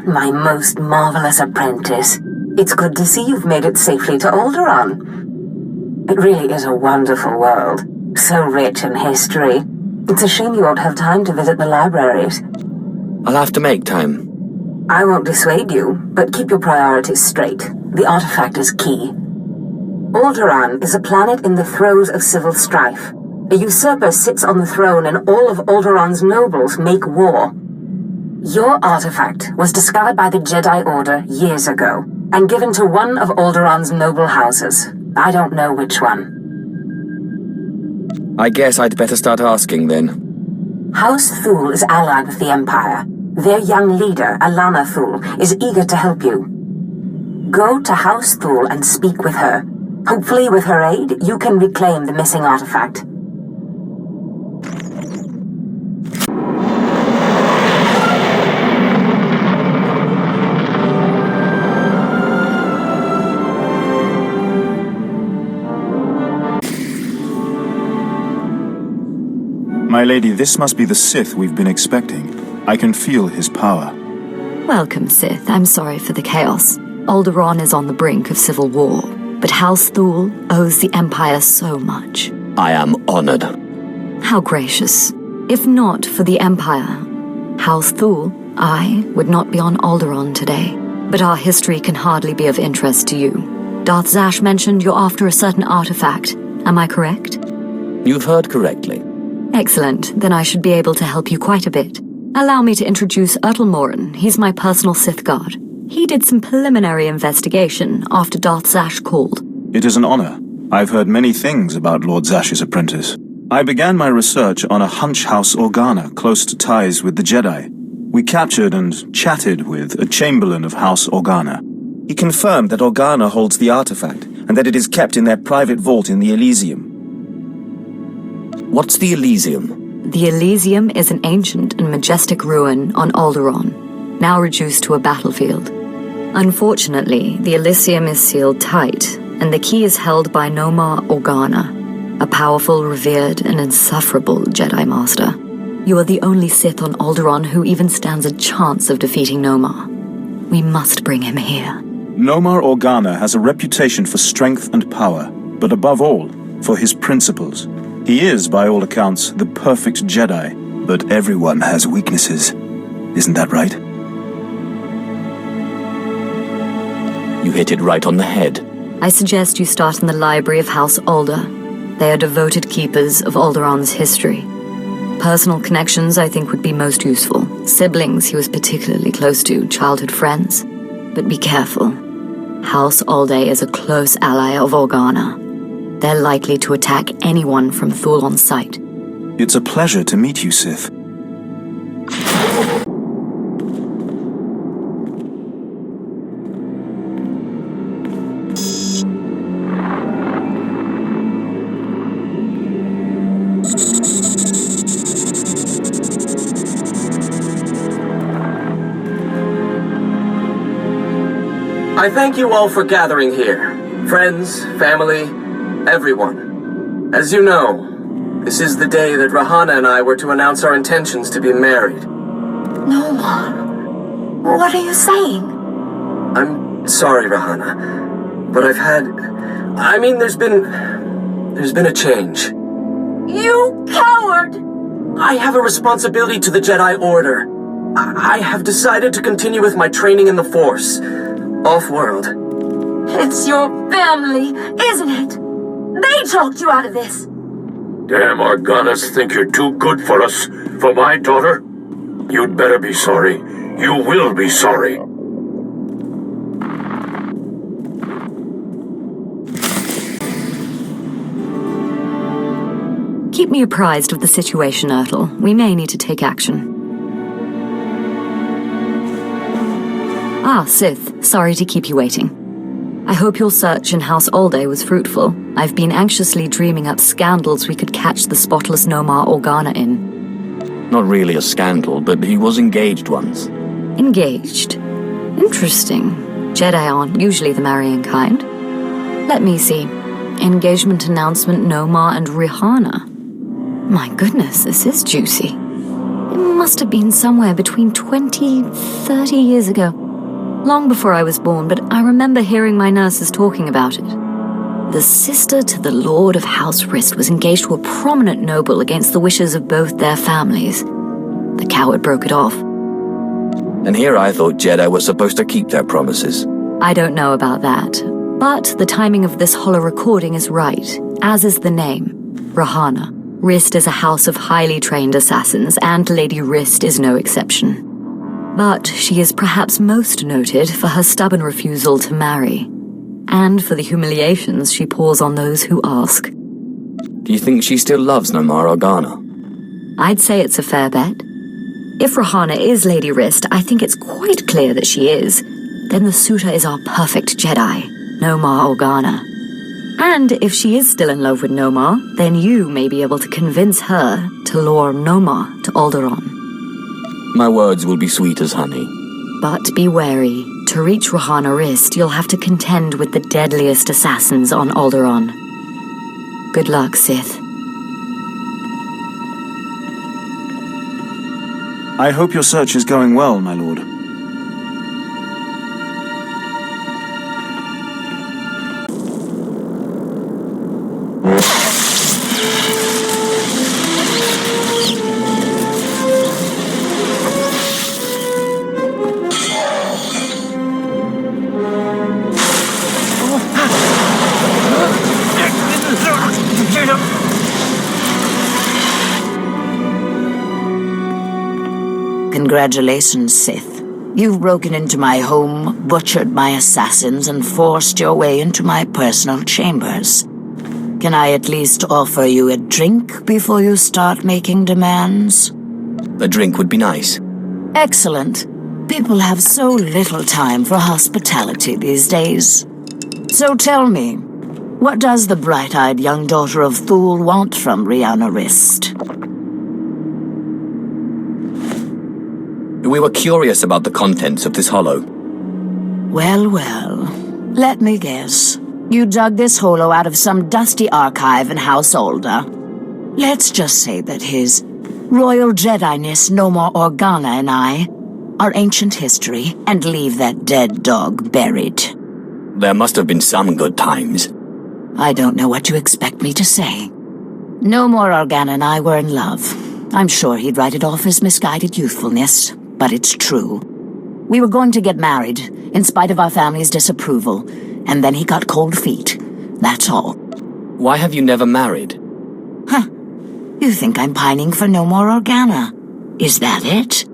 my most marvelous apprentice. It's good to see you've made it safely to Alderaan. It really is a wonderful world, so rich in history. It's a shame you won't have time to visit the libraries. I'll have to make time. I won't dissuade you, but keep your priorities straight. The artifact is key. Alderaan is a planet in the throes of civil strife. A usurper sits on the throne and all of Alderaan's nobles make war. Your artifact was discovered by the Jedi Order years ago, and given to one of Alderaan's noble houses. I don't know which one. I guess I'd better start asking then. House Thule is allied with the Empire. Their young leader, Alana Thule, is eager to help you. Go to House Thule and speak with her. Hopefully, with her aid, you can reclaim the missing artifact. My lady, this must be the Sith we've been expecting. I can feel his power. Welcome, Sith. I'm sorry for the chaos. Alderaan is on the brink of civil war, but House Thule owes the Empire so much. I am honored. How gracious. If not for the Empire, House Thule, I would not be on Alderaan today. But our history can hardly be of interest to you. Darth Zash mentioned you're after a certain artifact. Am I correct? You've heard correctly. Excellent. Then I should be able to help you quite a bit. Allow me to introduce Morin. He's my personal Sith guard. He did some preliminary investigation after Darth Zash called. It is an honor. I've heard many things about Lord Zash's apprentice. I began my research on a hunch House Organa close to ties with the Jedi. We captured and chatted with a chamberlain of House Organa. He confirmed that Organa holds the artifact, and that it is kept in their private vault in the Elysium. What's the Elysium? The Elysium is an ancient and majestic ruin on Alderaan, now reduced to a battlefield. Unfortunately, the Elysium is sealed tight, and the key is held by Nomar Organa, a powerful, revered, and insufferable Jedi Master. You are the only Sith on Alderaan who even stands a chance of defeating Nomar. We must bring him here. Nomar Organa has a reputation for strength and power, but above all, for his principles. He is, by all accounts, the perfect Jedi, but everyone has weaknesses. Isn't that right? You hit it right on the head. I suggest you start in the library of House Alder. They are devoted keepers of Alderaan's history. Personal connections, I think, would be most useful. Siblings he was particularly close to, childhood friends. But be careful. House Alde is a close ally of Organa. They're likely to attack anyone from Thule on sight. It's a pleasure to meet you, Sith. I thank you all for gathering here. Friends, family, everyone. As you know, this is the day that Rahana and I were to announce our intentions to be married. No, Mom. What are you saying? I'm sorry, Rahana, but there's been a change. You coward! I have a responsibility to the Jedi Order. I have decided to continue with my training in the Force, off-world. It's your family, isn't it? They talked you out of this. Damn Organas think you're too good for us, for my daughter. You'd better be sorry. You will be sorry. Keep me apprised of the situation, Ertl. We may need to take action. Ah, Sith. Sorry to keep you waiting. I hope your search in House Alde was fruitful. I've been anxiously dreaming up scandals we could catch the spotless Nomar Organa in. Not really a scandal, but he was engaged once. Engaged? Interesting. Jedi aren't usually the marrying kind. Let me see. Engagement announcement Nomar and Rihanna. My goodness, this is juicy. It must have been somewhere between 20, 30 years ago. Long before I was born, but I remember hearing my nurses talking about it. The sister to the Lord of House Rist was engaged to a prominent noble against the wishes of both their families. The coward broke it off. And here I thought Jedi were supposed to keep their promises. I don't know about that, but the timing of this holo recording is right, as is the name, Rahana. Rist is a house of highly trained assassins, and Lady Rist is no exception. But she is perhaps most noted for her stubborn refusal to marry, and for the humiliations she pours on those who ask. Do you think she still loves Nomar Organa? I'd say it's a fair bet. If Rahana is Lady Rist, I think it's quite clear that she is. Then the suitor is our perfect Jedi, Nomar Organa. And if she is still in love with Nomar, then you may be able to convince her to lure Nomar to Alderaan. My words will be sweet as honey. But be wary. To reach Rahana Rist, you'll have to contend with the deadliest assassins on Alderaan. Good luck, Sith. I hope your search is going well, my lord. Congratulations, Sith. You've broken into my home, butchered my assassins, and forced your way into my personal chambers. Can I at least offer you a drink before you start making demands? A drink would be nice. Excellent. People have so little time for hospitality these days. So tell me, what does the bright-eyed young daughter of Thule want from Rahana Rist? We were curious about the contents of this holo. Well, let me guess. You dug this holo out of some dusty archive in House Alder. Let's just say that his Royal Jedi-ness Nomar Organa and I are ancient history and leave that dead dog buried. There must have been some good times. I don't know what you expect me to say. Nomar Organa and I were in love. I'm sure he'd write it off as misguided youthfulness. But it's true. We were going to get married, in spite of our family's disapproval, and then he got cold feet. That's all. Why have you never married? Huh. You think I'm pining for Nomar Organa? Is that it?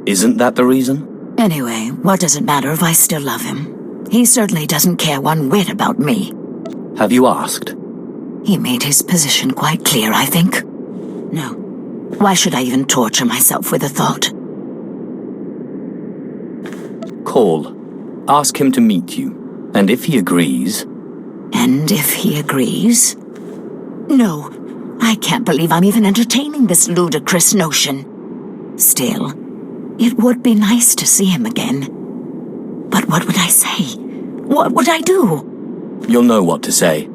Isn't that the reason? Anyway, what does it matter if I still love him? He certainly doesn't care one whit about me. Have you asked? He made his position quite clear, I think. No. Why should I even torture myself with the thought? Call. Ask him to meet you. And if he agrees... And if he agrees? No, I can't believe I'm even entertaining this ludicrous notion. Still, it would be nice to see him again. But what would I say? What would I do? You'll know what to say.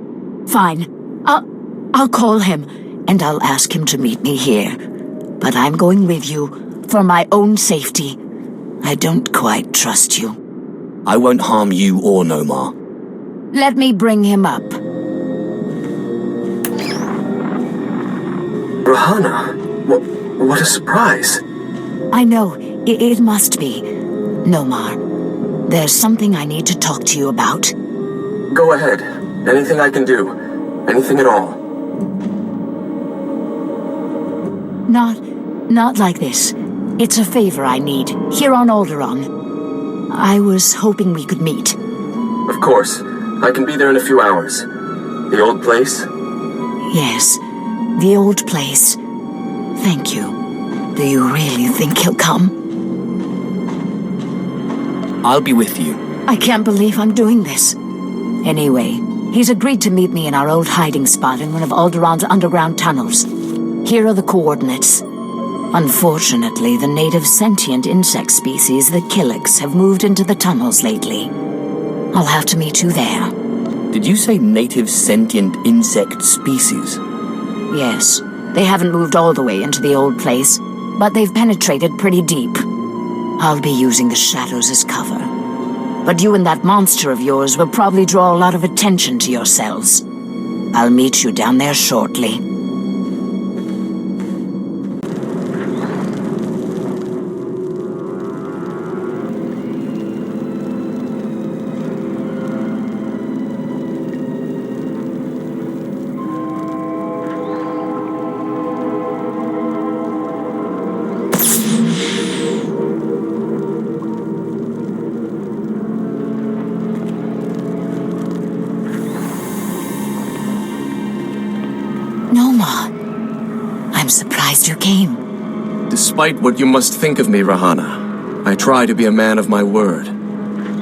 Fine. I'll call him. And I'll ask him to meet me here. But I'm going with you, for my own safety. I don't quite trust you. I won't harm you or Nomar. Let me bring him up. Rahana, what a surprise. I know, it must be. Nomar, there's something I need to talk to you about. Go ahead. Anything I can do. Anything at all. Not like this. It's a favor I need, here on Alderaan. I was hoping we could meet. Of course. I can be there in a few hours. The old place? Yes, the old place. Thank you. Do you really think he'll come? I'll be with you. I can't believe I'm doing this. Anyway, he's agreed to meet me in our old hiding spot in one of Alderaan's underground tunnels. Here are the coordinates. Unfortunately, the native sentient insect species, the Kalligs, have moved into the tunnels lately. I'll have to meet you there. Did you say native sentient insect species? Yes. They haven't moved all the way into the old place, but they've penetrated pretty deep. I'll be using the shadows as cover. But you and that monster of yours will probably draw a lot of attention to yourselves. I'll meet you down there shortly. I'm surprised you came. Despite what you must think of me, Rahana, I try to be a man of my word.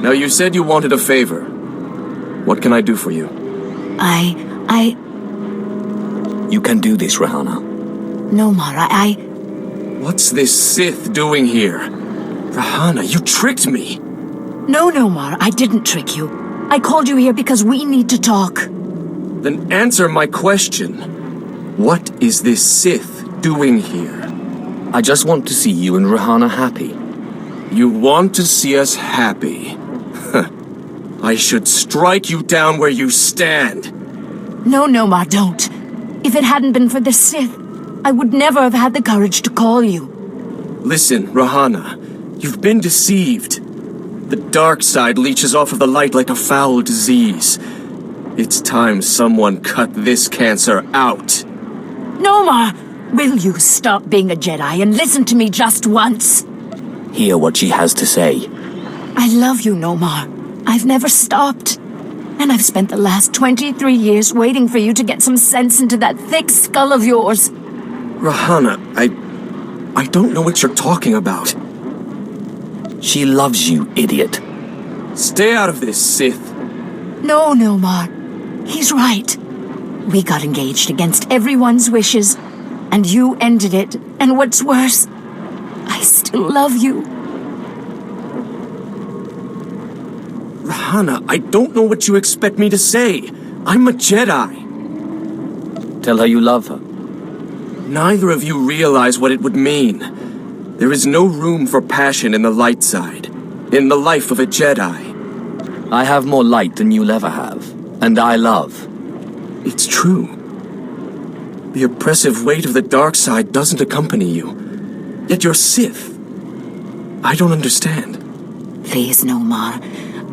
Now, you said you wanted a favor. What can I do for you? You can do this, Rahana. Nomar, What's this Sith doing here? Rahana, you tricked me! No, Nomar, I didn't trick you. I called you here because we need to talk. Then answer my question. What is this Sith doing here? I just want to see you and Rahana happy. You want to see us happy? I should strike you down where you stand. No, Nomar, don't. If it hadn't been for the Sith, I would never have had the courage to call you. Listen, Rahana, you've been deceived. The dark side leeches off of the light like a foul disease. It's time someone cut this cancer out. Nomar, will you stop being a Jedi and listen to me just once? Hear what she has to say. I love you, Nomar. I've never stopped. And I've spent the last 23 years waiting for you to get some sense into that thick skull of yours. Rahana, I don't know what you're talking about. She loves you, idiot. Stay out of this, Sith. No, Nomar. He's right. We got engaged against everyone's wishes, and you ended it. And what's worse, I still love you. Rahana, I don't know what you expect me to say. I'm a Jedi. Tell her you love her. Neither of you realize what it would mean. There is no room for passion in the light side, in the life of a Jedi. I have more light than you'll ever have, and I love. It's true. The oppressive weight of the dark side doesn't accompany you. Yet you're Sith. I don't understand. Please, Nomar.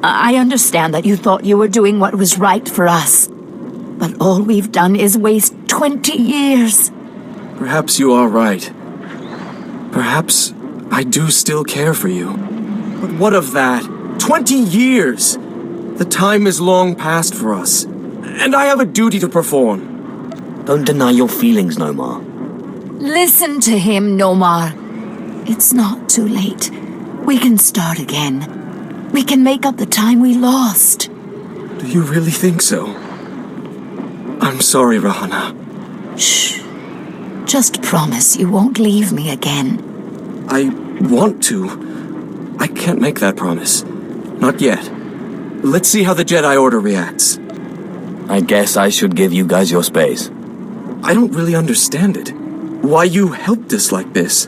I understand that you thought you were doing what was right for us. But all we've done is waste 20 years. Perhaps you are right. Perhaps I do still care for you. But what of that? 20 years! The time is long past for us. And I have a duty to perform. Don't deny your feelings, Nomar. Listen to him, Nomar. It's not too late. We can start again. We can make up the time we lost. Do you really think so? I'm sorry, Rahana. Shh. Just promise you won't leave me again. I want to. I can't make that promise. Not yet. Let's see how the Jedi Order reacts. I guess I should give you guys your space. I don't really understand it. Why you helped us like this.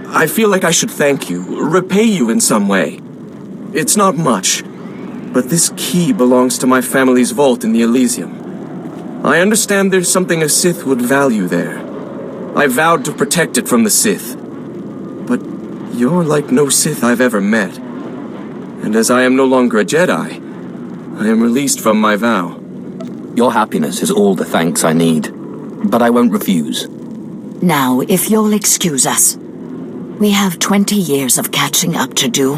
I feel like I should thank you, repay you in some way. It's not much, but this key belongs to my family's vault in the Elysium. I understand there's something a Sith would value there. I vowed to protect it from the Sith. But you're like no Sith I've ever met. And as I am no longer a Jedi, I am released from my vow. Your happiness is all the thanks I need, but I won't refuse. Now, if you'll excuse us, we have 20 years of catching up to do.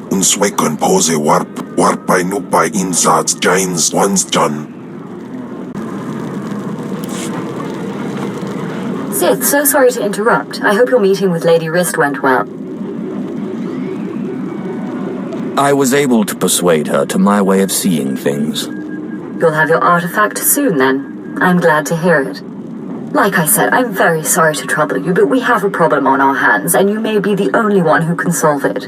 Unswekon pose warpai nupai insats jains once done. Sith, so sorry to interrupt. I hope your meeting with Lady Rist went well. I was able to persuade her to my way of seeing things. You'll have your artifact soon, then. I'm glad to hear it. Like I said, I'm very sorry to trouble you, but we have a problem on our hands, and you may be the only one who can solve it.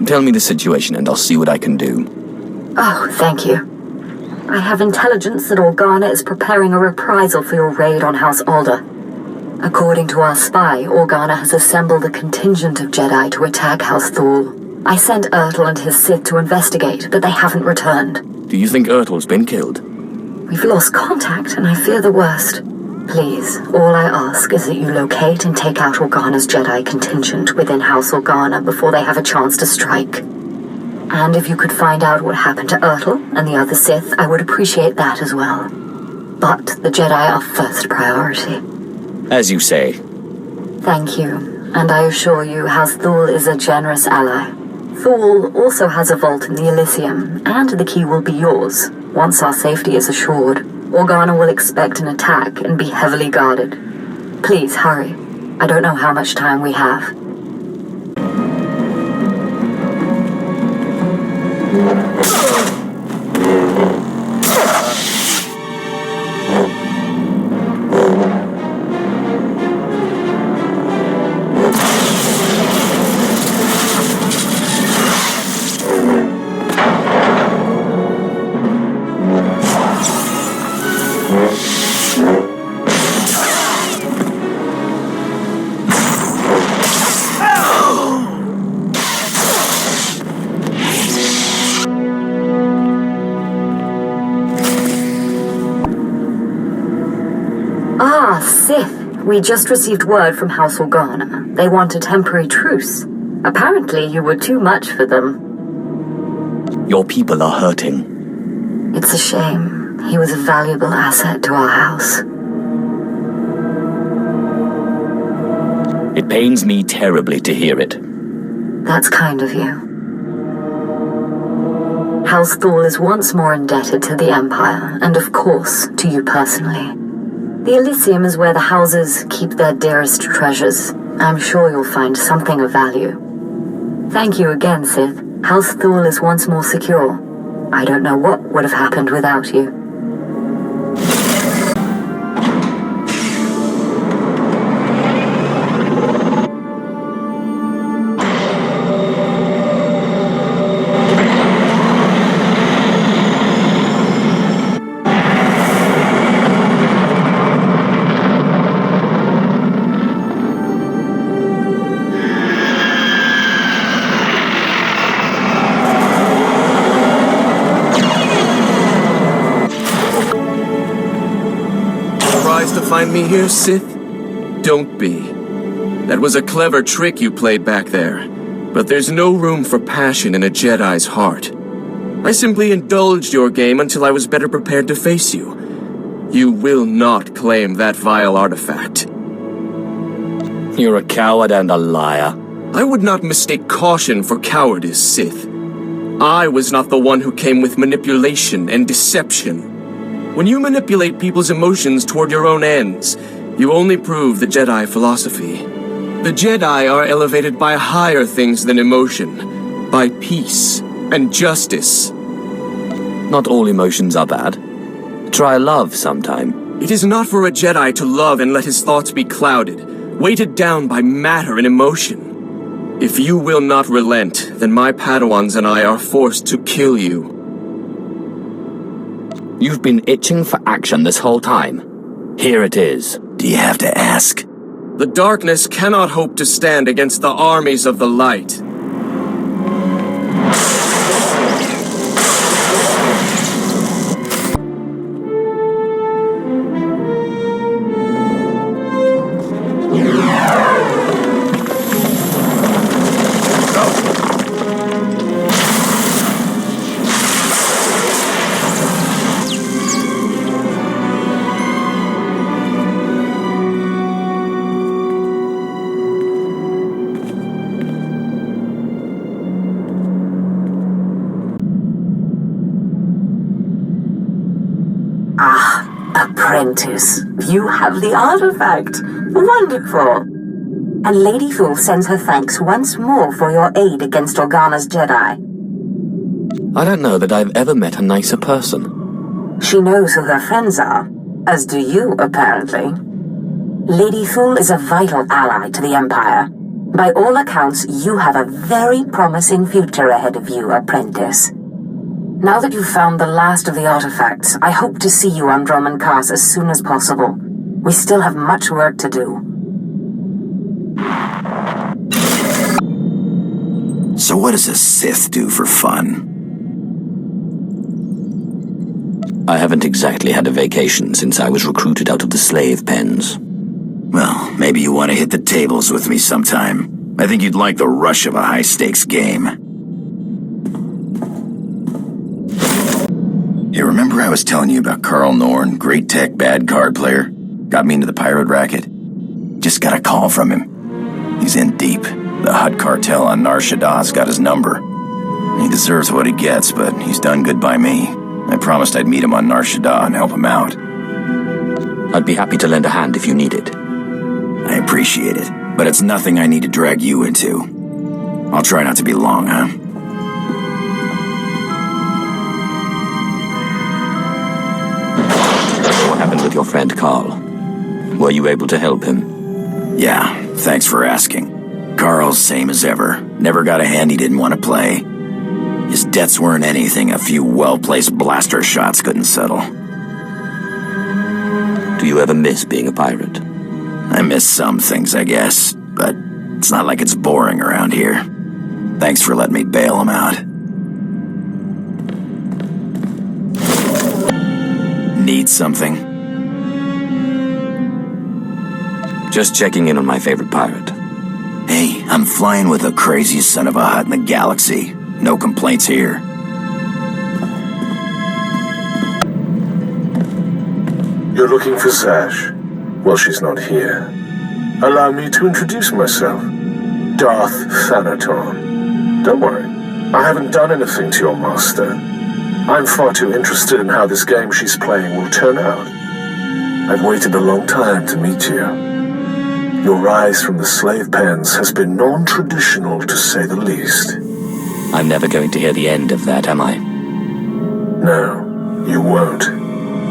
Tell me the situation and I'll see what I can do. Oh, thank you. I have intelligence that Organa is preparing a reprisal for your raid on House Alder. According to our spy, Organa has assembled a contingent of Jedi to attack House Thule. I sent Ertl and his Sith to investigate, but they haven't returned. Do you think Ertl's been killed? We've lost contact, and I fear the worst. Please, all I ask is that you locate and take out Organa's Jedi contingent within House Organa before they have a chance to strike. And if you could find out what happened to Ertl and the other Sith, I would appreciate that as well. But the Jedi are first priority. As you say. Thank you, and I assure you House Thule is a generous ally. Thule also has a vault in the Elysium, and the key will be yours. Once our safety is assured, Organa will expect an attack and be heavily guarded. Please hurry. I don't know how much time we have. Sith, we just received word from House Organa. They want a temporary truce. Apparently you were too much for them. Your people are hurting. It's a shame. He was a valuable asset to our house. It pains me terribly to hear it. That's kind of you. House Thule is once more indebted to the Empire, and of course, to you personally. The Elysium is where the houses keep their dearest treasures. I'm sure you'll find something of value. Thank you again, Sith. House Thule is once more secure. I don't know what would have happened without you. Find me here, Sith? Don't be. That was a clever trick you played back there. But there's no room for passion in a Jedi's heart. I simply indulged your game until I was better prepared to face you. You will not claim that vile artifact. You're a coward and a liar. I would not mistake caution for cowardice, Sith. I was not the one who came with manipulation and deception. When you manipulate people's emotions toward your own ends, you only prove the Jedi philosophy. The Jedi are elevated by higher things than emotion, by peace and justice. Not all emotions are bad. Try love sometime. It is not for a Jedi to love and let his thoughts be clouded, weighted down by matter and emotion. If you will not relent, then my Padawans and I are forced to kill you. You've been itching for action this whole time. Here it is. Do you have to ask? The darkness cannot hope to stand against the armies of the light. Apprentice, you have the artifact. Wonderful. And Lady Thule sends her thanks once more for your aid against Organa's Jedi. I don't know that I've ever met a nicer person. She knows who her friends are, as do you, apparently. Lady Thule is a vital ally to the Empire. By all accounts, you have a very promising future ahead of you, Apprentice. Now that you've found the last of the artifacts, I hope to see you on Drummond Cast as soon as possible. We still have much work to do. So what does a Sith do for fun? I haven't exactly had a vacation since I was recruited out of the slave pens. Well, maybe you want to hit the tables with me sometime. I think you'd like the rush of a high-stakes game. You remember I was telling you about Carl Norn, great tech, bad card player? Got me into the pirate racket? Just got a call from him. He's in deep. The Hutt cartel on Nar Shaddah's got his number. He deserves what he gets, but he's done good by me. I promised I'd meet him on Nar Shaddaa and help him out. I'd be happy to lend a hand if you need it. I appreciate it, but it's nothing I need to drag you into. I'll try not to be long, huh? What happened with your friend Carl? Were you able to help him? Yeah, thanks for asking. Carl's same as ever. Never got a hand he didn't want to play. His debts weren't anything a few well-placed blaster shots couldn't settle. Do you ever miss being a pirate? I miss some things, I guess, but it's not like it's boring around here. Thanks for letting me bail him out. Need something? Just checking in on my favorite pirate. Hey, I'm flying with the craziest son of a Hutt in the galaxy. No complaints here. You're looking for Zash? Well, she's not here. Allow me to introduce myself. Darth Thanaton. Don't worry, I haven't done anything to your master. I'm far too interested in how this game she's playing will turn out. I've waited a long time to meet you. Your rise from the slave pens has been non-traditional, to say the least. I'm never going to hear the end of that, am I? No, you won't.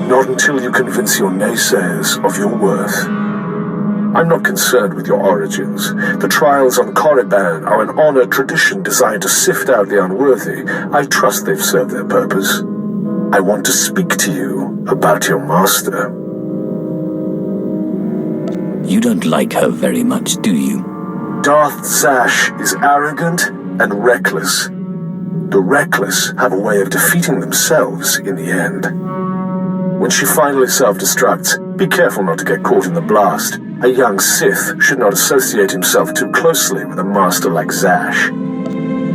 Not until you convince your naysayers of your worth. I'm not concerned with your origins. The trials on Korriban are an honored tradition designed to sift out the unworthy. I trust they've served their purpose. I want to speak to you about your master. You don't like her very much, do you? Darth Zash is arrogant and reckless. The reckless have a way of defeating themselves in the end. When she finally self-destructs, be careful not to get caught in the blast. A young Sith should not associate himself too closely with a master like Zash.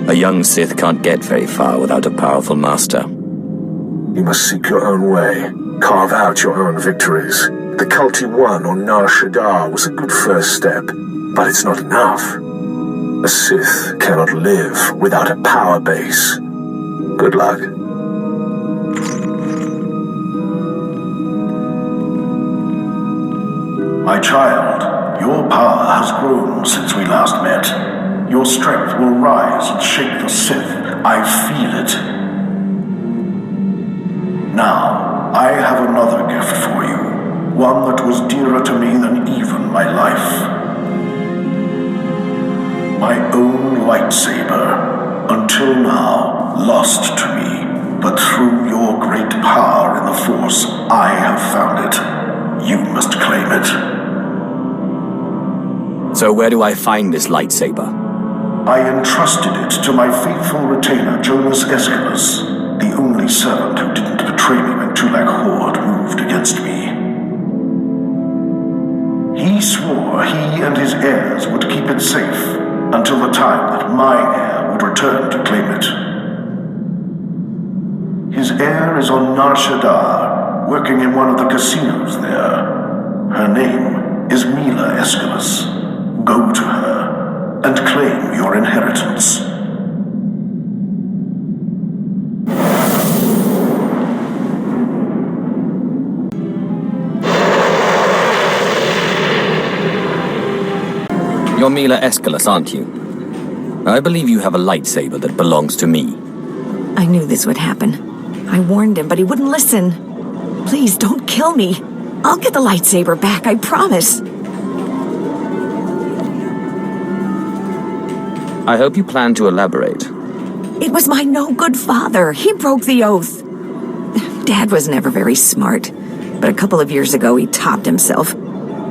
A young Sith can't get very far without a powerful master. You must seek your own way. Carve out your own victories. The cult you won on Nar Shaddaa was a good first step, but it's not enough. A Sith cannot live without a power base. Good luck. My child, your power has grown since we last met. Your strength will rise and shake the Sith. I feel it. Now, I have another gift for you. One that was dearer to me than even my life. My own lightsaber, until now lost to me, but through your great power in the Force, I have found it. You must claim it. So where do I find this lightsaber? I entrusted it to my faithful retainer, Jonas Aeschylus, the only servant who didn't betray me when Tulak Horde moved against me. He swore he and his heirs would keep it safe until the time that my heir would return to claim it. His heir is on Nar Shaddaa, working in one of the casinos there. Her name is Mila Aeschylus. Go to her and claim your inheritance. You're Mila Aeschylus, aren't you? I believe you have a lightsaber that belongs to me. I knew this would happen. I warned him, but he wouldn't listen. Please, don't kill me. I'll get the lightsaber back, I promise. I hope you plan to elaborate. It was my no-good father. He broke the oath. Dad was never very smart, but a couple of years ago he topped himself.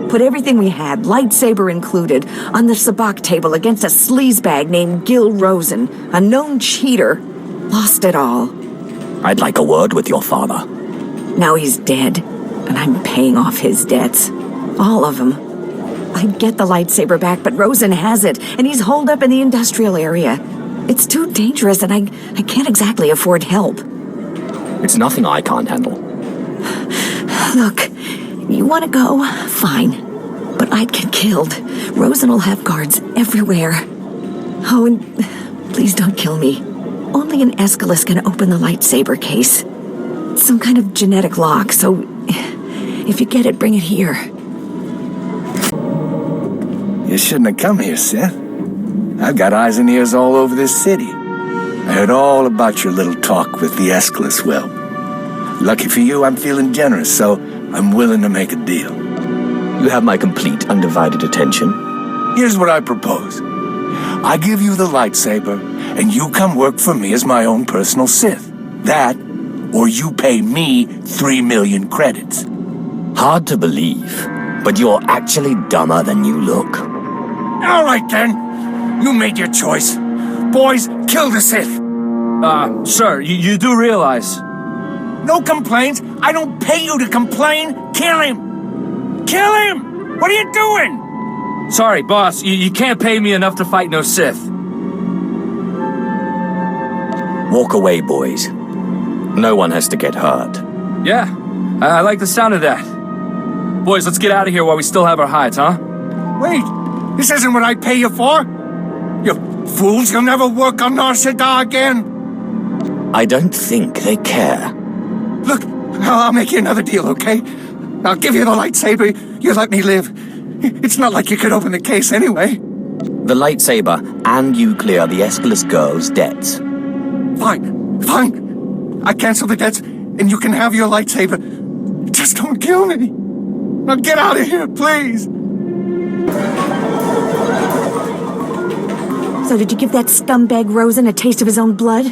Put everything we had, lightsaber included, on the sabacc table against a sleazebag named Gil Rosen, a known cheater. Lost it all. I'd like a word with your father. Now he's dead, and I'm paying off his debts. All of them. I'd get the lightsaber back, but Rosen has it, and he's holed up in the industrial area. It's too dangerous, and I can't exactly afford help. It's nothing I can't handle. Look, you want to go? Fine. But I'd get killed. Rosen will have guards everywhere. Oh, and please don't kill me. Only an Aeschylus can open the lightsaber case. It's some kind of genetic lock, so if you get it, bring it here. You shouldn't have come here, Sith. I've got eyes and ears all over this city. I heard all about your little talk with the Aeschylus whelp. Lucky for you, I'm feeling generous, so I'm willing to make a deal. You have my complete, undivided attention. Here's what I propose. I give you the lightsaber, and you come work for me as my own personal Sith. That, or you pay me 3 million credits. Hard to believe, but you're actually dumber than you look. All right, then. You made your choice. Boys, kill the Sith. Sir, you do realize... No complaints. I don't pay you to complain. Kill him. Kill him! What are you doing? Sorry, boss. You can't pay me enough to fight no Sith. Walk away, boys. No one has to get hurt. Yeah, I like the sound of that. Boys, let's get out of here while we still have our hides, huh? Wait, this isn't what I pay you for. You fools, you'll never work on Nar Shaddaa again. I don't think they care. Look, I'll make you another deal, okay? I'll give you the lightsaber, you let me live. It's not like you could open the case anyway. The lightsaber, and you clear the Aeschylus girl's debts. Fine. I cancel the debts, and you can have your lightsaber. Just don't kill me. Now get out of here, please. So did you give that scumbag Rosen a taste of his own blood?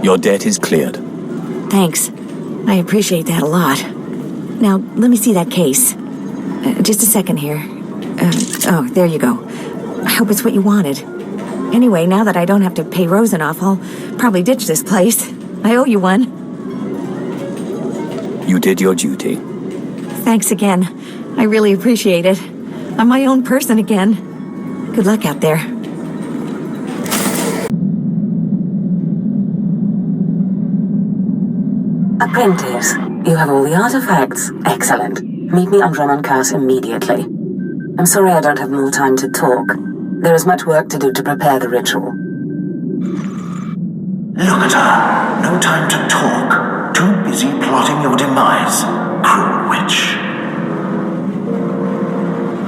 Your debt is cleared. Thanks. I appreciate that a lot. Now, let me see that case. Just a second here. Oh, there you go. I hope it's what you wanted. Anyway, now that I don't have to pay Rosen off, I'll probably ditch this place. I owe you one. You did your duty. Thanks again. I really appreciate it. I'm my own person again. Good luck out there. Apprentice, you have all the artifacts. Excellent. Meet me on Dromon Kaas immediately. I'm sorry I don't have more time to talk. There is much work to do to prepare the ritual. Look at her. No time to talk. Too busy plotting your demise, cruel witch.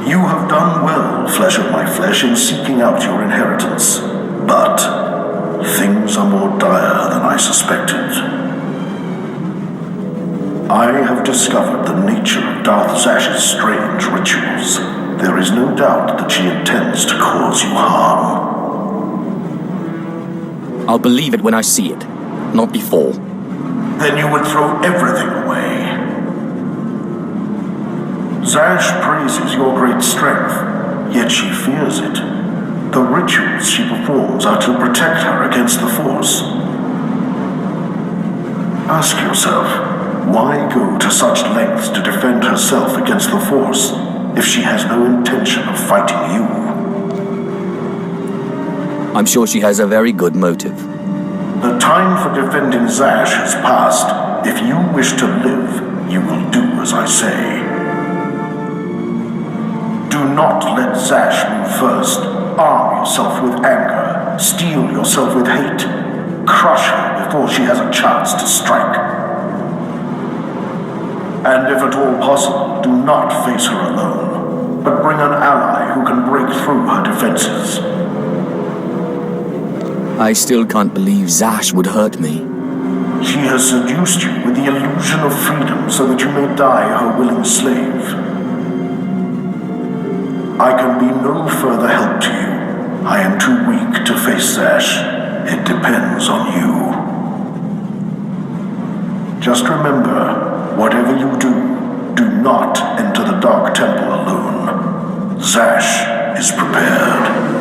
You have done well, flesh of my flesh, in seeking out your inheritance. But things are more dire than I suspected. I have discovered the nature of Darth Zash's strange rituals. There is no doubt that she intends to cause you harm. I'll believe it when I see it, not before. Then you would throw everything away. Zash praises your great strength, yet she fears it. The rituals she performs are to protect her against the Force. Ask yourself, why go to such lengths to defend herself against the Force if she has no intention of fighting you? I'm sure she has a very good motive. The time for defending Zash has passed. If you wish to live, you will do as I say. Do not let Zash move first. Arm yourself with anger. Steel yourself with hate. Crush her before she has a chance to strike. And if at all possible, do not face her alone, but bring an ally who can break through her defenses. I still can't believe Zash would hurt me. She has seduced you with the illusion of freedom so that you may die her willing slave. I can be no further help to you. I am too weak to face Zash. It depends on you. Just remember, whatever you do, do not enter the Dark Temple alone. Zash is prepared.